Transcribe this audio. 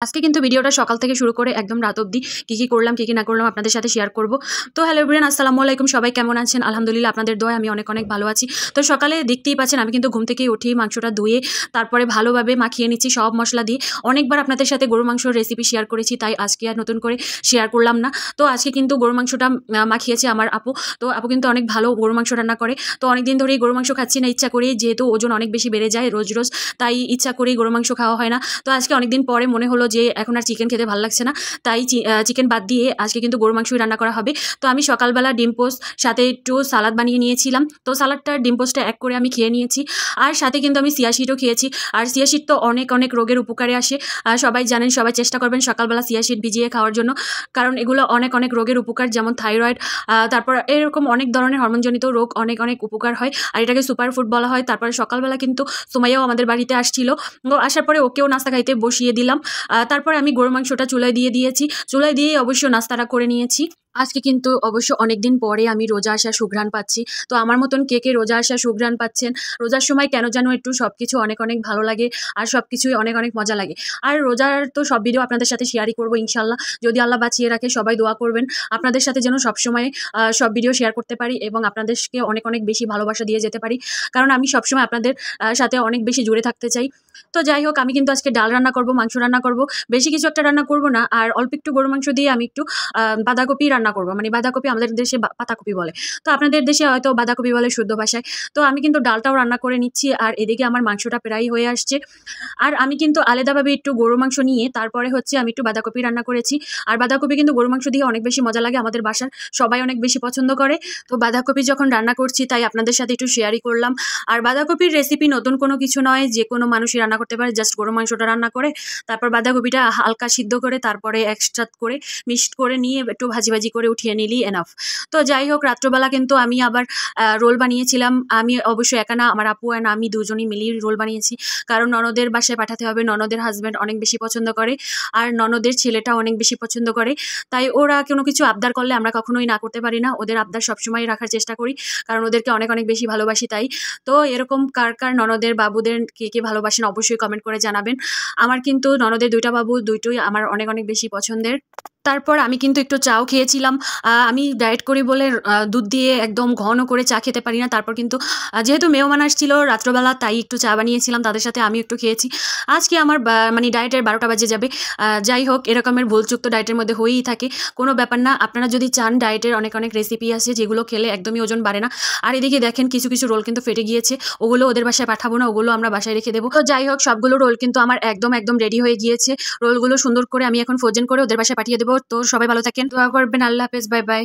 আজকে কিন্তু ভিডিওটা সকাল থেকে শুরু করে একদম রাত অবধি কি করলাম কি না করলাম আপনাদের সাথে শেয়ার করব। তো হ্যালো এভরিওয়ান, আসসালামু আলাইকুম। সবাই কেমন আছেন? আলহামদুলিল্লাহ, আপনাদের দোয়ায় আমি অনেক অনেক ভালো আছি। তো সকালে দেখতেই পাচ্ছেন আমি কিন্তু ঘুম থেকে উঠেই মাংসটা ধুয়ে তারপরে ভালোভাবে মাখিয়ে নিচ্ছি সব মশলা দিয়ে। অনেকবার আপনাদের সাথে গরু মাংসর রেসিপি শেয়ার করেছি, তাই আজকে আর নতুন করে শেয়ার করলাম না। তো আজকে কিন্তু গরু মাংসটা মাখিয়েছে আমার আপু। তো আপু কিন্তু অনেক ভালো গরু মাংস রান্না করে। তো অনেকদিন ধরেই গরু মাংস খাচ্ছি না, ইচ্ছা করেই, যেহেতু ওজন অনেক বেশি বেড়ে যায় রোজ রোজ, তাই ইচ্ছা করেই গরু মাংস খাওয়া হয় না। তো আজকে অনেকদিন পরে মনে হলো যে এখন আর চিকেন খেতে ভালো লাগছে না, তাই চিকেন বাদ দিয়ে আজকে কিন্তু গরু মাংসই রান্না করা হবে। তো আমি সকালবেলা ডিম পোস্ট সাথে একটু সালাদ বানিয়ে নিয়েছিলাম। তো সালাদটা ডিম পোস্টটা এক করে আমি খেয়ে নিয়েছি, আর সাথে কিন্তু আমি চিয়া সিডও খেয়েছি। আর চিয়া সিড তো অনেক অনেক রোগের উপকারে আসে, সবাই জানেন। সবাই চেষ্টা করবেন সকালবেলা চিয়া সিড ভিজিয়ে খাওয়ার জন্য, কারণ এগুলো অনেক অনেক রোগের উপকার, যেমন থাইরয়েড, তারপর এরকম অনেক ধরনের হরমোনজনিত রোগ অনেক অনেক উপকার হয়, আর এটাকে সুপার ফুড বলা হয়। তারপরে সকালবেলা কিন্তু সুমাইয়াও আমাদের বাড়িতে আসছিল। আসার পরে ওকেও নাস্তা খাইতে বসিয়ে দিলাম। তারপরে আমি গরু মাংসটা চুলায় দিয়ে দিয়েছি, চুলায় দিয়ে অবশ্য নাস্তাটা করে নিয়েছি। আজকে কিন্তু অবশ্য অনেকদিন পরে আমি রোজা আসা সুঘ্রাণ পাচ্ছি। তো আমার মতন কে কে রোজা আসা সুঘ্রাণ পাচ্ছেন? রোজার সময় কেন যেন একটু সব কিছু অনেক অনেক ভালো লাগে, আর সব কিছুই অনেক অনেক মজা লাগে। আর রোজার তো সব ভিডিও আপনাদের সাথে শেয়ারই করবো ইনশাল্লাহ, যদি আল্লাহ বাঁচিয়ে রাখে। সবাই দোয়া করবেন আপনাদের সাথে যেন সবসময় সব ভিডিও শেয়ার করতে পারি এবং আপনাদেরকে অনেক অনেক বেশি ভালোবাসা দিয়ে যেতে পারি, কারণ আমি সবসময় আপনাদের সাথে অনেক বেশি জুড়ে থাকতে চাই। তো যাই হোক, আমি কিন্তু আজকে ডাল রান্না করব, মাংস রান্না করব, বেশি কিছু একটা রান্না করব না। আর অল্প একটু গরু মাংস দিয়ে আমি একটু বাঁধাকপি রান্না করব, মানে বাঁধাকপি আমাদের দেশে পাতাকপি বলে, তো আপনাদের দেশে হয়তো বাঁধাকপি বলে শুদ্ধ ভাষায়। তো আমি কিন্তু ডালটাও রান্না করে নিচ্ছি, আর এদিকে আমার মাংসটা প্রায় হয়ে আসছে। আর আমি কিন্তু আলাদাভাবে একটু গরু মাংস নিয়ে তারপরে হচ্ছে আমি একটু বাঁধাকপি রান্না করেছি। আর বাঁধাকপি কিন্তু গরু মাংস দিয়ে অনেক বেশি মজা লাগে, আমাদের বাসার সবাই অনেক বেশি পছন্দ করে। তো বাঁধাকপি যখন রান্না করছি তাই আপনাদের সাথে একটু শেয়ারই করলাম। আর বাঁধাকপির রেসিপি নতুন কোনো কিছু নয়, যে কোনো মানুষই রান্না করতে পারে। জাস্ট গরু মাংসটা রান্না করে তারপর বাঁধাকপিটা হালকা সিদ্ধ করে তারপরে এক্সট্রা করে মিক্সড করে নিয়ে একটু ভাজি ভাজি করে উঠিয়ে নিলেই এনাফ। তো যাই হোক, রাত্রবেলা কিন্তু আমি আবার রোল বানিয়েছিলাম। আমি অবশ্য একা না, আমার আপু আর আমি দুজনই মিলিয়ে রোল বানিয়েছি, কারণ ননদের বাসায় পাঠাতে হবে। ননদের হাজব্যান্ড অনেক বেশি পছন্দ করে, আর ননদের ছেলেটা অনেক বেশি পছন্দ করে। তাই ওরা কোনো কিছু আবদার করলে আমরা কখনোই না করতে পারি না, ওদের আবদার সবসময় রাখার চেষ্টা করি, কারণ ওদেরকে অনেক অনেক বেশি ভালোবাসি। তাই তো এরকম কার কার ননদের বাবুদের কে কে ভালোবাসেন অবশ্যই কমেন্ট করে জানাবেন। আমার কিন্তু ননদের দুইটা বাবু দুইটোই আমার অনেক অনেক বেশি পছন্দের। তারপর আমি কিন্তু একটু চাও খেয়েছিলাম। আমি ডায়েট করি বলে দুধ দিয়ে একদম ঘন করে চা খেতে পারি না। তারপর কিন্তু যেহেতু মেহমান আসছিল রাত্রবেলা, তাই একটু চা বানিয়েছিলাম, তাদের সাথে আমি একটু খেয়েছি। আজকে আমার মানে ডায়েটের 12টা বাজে যাবে। যাই হোক, এরকমের ভুলচুক তো ডায়েটের মধ্যে হয়েই থাকে, কোনো ব্যাপার না। আপনারা যদি চান, ডায়েটের অনেক অনেক রেসিপি আছে যেগুলো খেলে একদমই ওজন বাড়ে না। আর এদিকে দেখেন কিছু কিছু রোল কিন্তু ফেটে গিয়েছে, ওগুলো ওদের বাসায় পাঠাবো না, ওগুলো আমরা বাসায় রেখে দেবো। তো যাই হোক, সবগুলো রোল কিন্তু আমার একদম একদম রেডি হয়ে গিয়েছে। রোলগুলো সুন্দর করে আমি এখন ফ্রোজেন করে ওদের বাসায় পাঠিয়ে দেবো। তো সবাই ভালো থাকেন, দোয়া করবেন। আল্লাহ হাফেজ, বাই বাই।